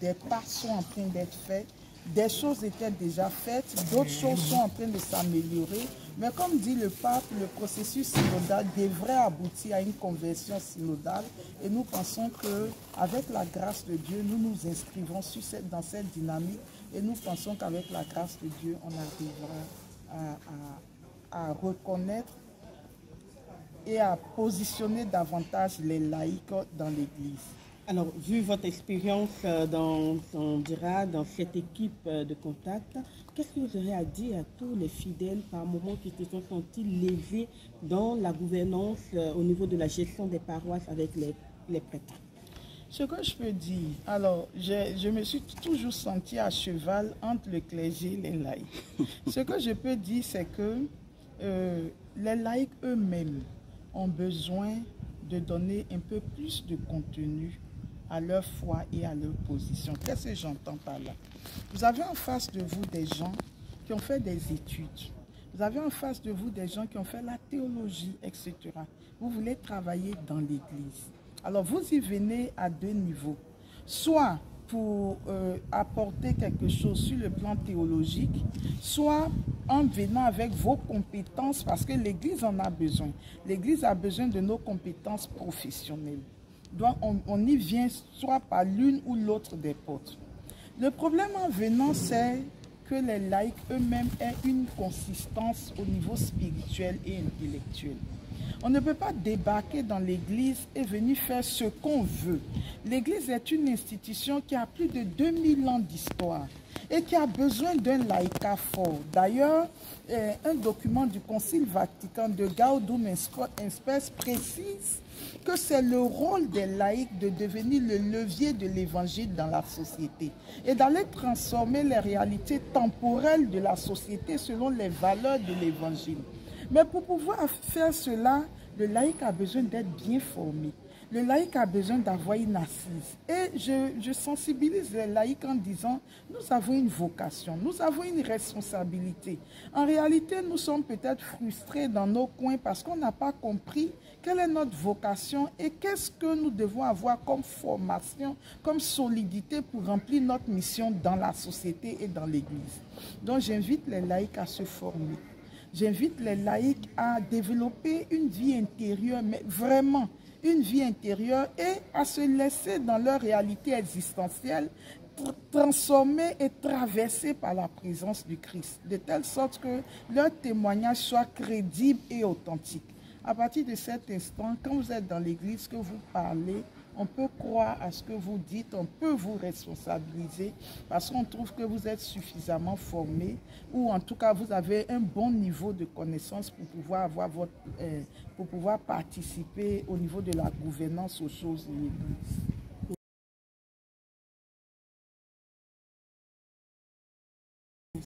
des pas sont en train d'être faits. Des choses étaient déjà faites, d'autres choses sont en train de s'améliorer. Mais comme dit le pape, le processus synodal devrait aboutir à une conversion synodale. Et nous pensons qu'avec la grâce de Dieu, nous nous inscrivons dans cette dynamique. Et nous pensons qu'avec la grâce de Dieu, on arrivera à reconnaître et à positionner davantage les laïcs dans l'Église. Alors, vu votre expérience dans cette équipe de contact, qu'est-ce que vous aurez à dire à tous les fidèles par moment qui se sont sentis lésés dans la gouvernance au niveau de la gestion des paroisses avec les prêtres? Ce que je peux dire, alors, je me suis toujours senti à cheval entre le clergé et les laïcs. Ce que je peux dire, c'est que les laïcs eux-mêmes ont besoin de donner un peu plus de contenu à leur foi et à leur position. Qu'est-ce que j'entends par là? Vous avez en face de vous des gens qui ont fait des études. Vous avez en face de vous des gens qui ont fait la théologie, etc. Vous voulez travailler dans l'Église. Alors, vous y venez à deux niveaux. Soit pour apporter quelque chose sur le plan théologique, soit en venant avec vos compétences, parce que l'Église en a besoin. L'Église a besoin de nos compétences professionnelles. Donc, on y vient soit par l'une ou l'autre des portes. Le problème en venant, c'est que les laïcs eux-mêmes aient une consistance au niveau spirituel et intellectuel. On ne peut pas débarquer dans l'Église et venir faire ce qu'on veut. L'Église est une institution qui a plus de 2000 ans d'histoire et qui a besoin d'un laïcat fort. D'ailleurs, un document du Concile Vatican de Gaudium et Spes précise que c'est le rôle des laïcs de devenir le levier de l'Évangile dans la société et d'aller transformer les réalités temporelles de la société selon les valeurs de l'Évangile. Mais pour pouvoir faire cela, le laïc a besoin d'être bien formé. Le laïc a besoin d'avoir une assise. Et je sensibilise les laïcs en disant, nous avons une vocation, nous avons une responsabilité. En réalité, nous sommes peut-être frustrés dans nos coins parce qu'on n'a pas compris quelle est notre vocation et qu'est-ce que nous devons avoir comme formation, comme solidité pour remplir notre mission dans la société et dans l'Église. Donc j'invite les laïcs à se former. J'invite les laïcs à développer une vie intérieure, mais vraiment une vie intérieure, et à se laisser dans leur réalité existentielle transformée et traversée par la présence du Christ, de telle sorte que leur témoignage soit crédible et authentique. À partir de cet instant, quand vous êtes dans l'Église, que vous parlez, on peut croire à ce que vous dites, on peut vous responsabiliser parce qu'on trouve que vous êtes suffisamment formé ou en tout cas vous avez un bon niveau de connaissance pour pouvoir pour pouvoir participer au niveau de la gouvernance aux choses de l'Église.